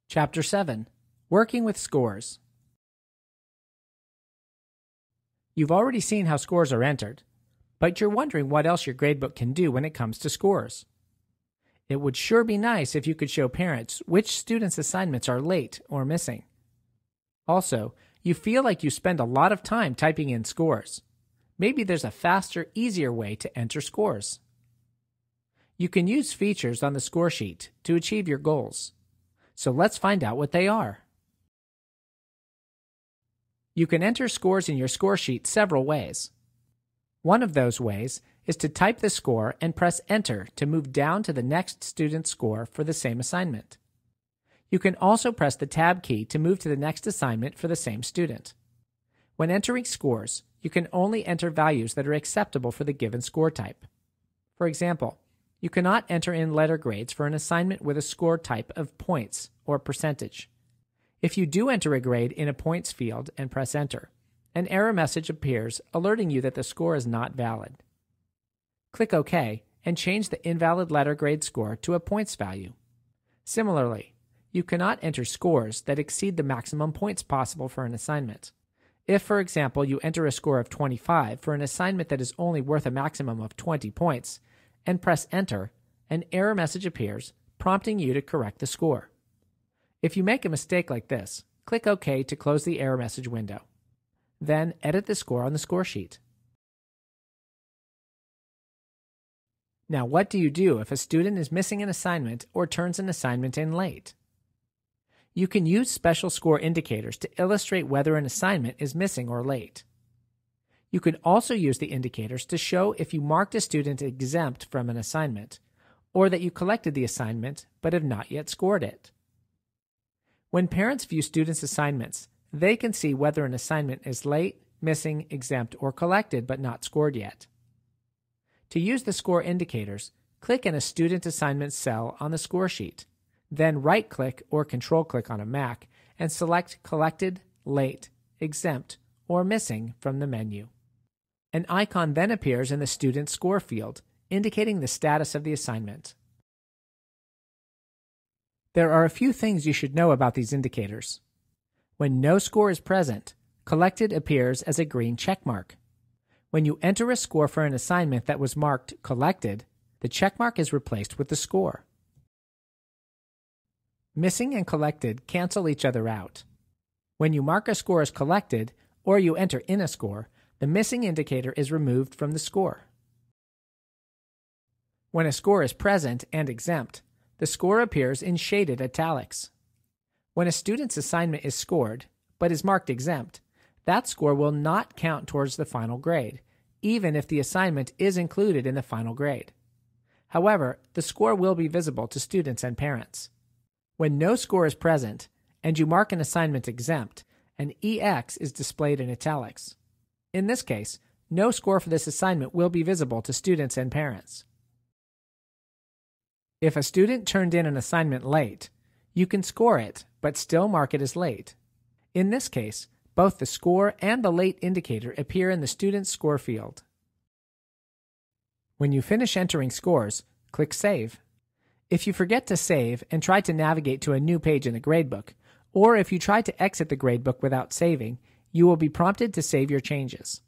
Chapter 7. Working with Scores. You've already seen how scores are entered, but you're wondering what else your gradebook can do when it comes to scores. It would sure be nice if you could show parents which students' assignments are late or missing. Also, you feel like you spend a lot of time typing in scores. Maybe there's a faster, easier way to enter scores. You can use features on the score sheet to achieve your goals. So let's find out what they are. You can enter scores in your score sheet several ways. One of those ways is to type the score and press Enter to move down to the next student's score for the same assignment. You can also press the Tab key to move to the next assignment for the same student. When entering scores, you can only enter values that are acceptable for the given score type. For example, you cannot enter in letter grades for an assignment with a score type of points or percentage. If you do enter a grade in a points field and press Enter, an error message appears alerting you that the score is not valid. Click OK and change the invalid letter grade score to a points value. Similarly, you cannot enter scores that exceed the maximum points possible for an assignment. If, for example, you enter a score of 25 for an assignment that is only worth a maximum of 20 points, and press Enter, an error message appears, prompting you to correct the score. If you make a mistake like this, click OK to close the error message window. Then edit the score on the score sheet. Now, what do you do if a student is missing an assignment or turns an assignment in late? You can use special score indicators to illustrate whether an assignment is missing or late. You can also use the indicators to show if you marked a student exempt from an assignment, or that you collected the assignment but have not yet scored it. When parents view students' assignments, they can see whether an assignment is late, missing, exempt, or collected but not scored yet. To use the score indicators, click in a student assignment cell on the score sheet, then right-click or control-click on a Mac and select Collected, Late, Exempt, or Missing from the menu. An icon then appears in the student score field, indicating the status of the assignment. There are a few things you should know about these indicators. When no score is present, Collected appears as a green checkmark. When you enter a score for an assignment that was marked Collected, the checkmark is replaced with the score. Missing and collected cancel each other out. When you mark a score as collected, or you enter in a score, the missing indicator is removed from the score. When a score is present and exempt, the score appears in shaded italics. When a student's assignment is scored, but is marked exempt, that score will not count towards the final grade, even if the assignment is included in the final grade. However, the score will be visible to students and parents. When no score is present, and you mark an assignment exempt, an EX is displayed in italics. In this case, no score for this assignment will be visible to students and parents. If a student turned in an assignment late, you can score it, but still mark it as late. In this case, both the score and the late indicator appear in the student's score field. When you finish entering scores, click Save. If you forget to save and try to navigate to a new page in the gradebook, or if you try to exit the gradebook without saving, you will be prompted to save your changes.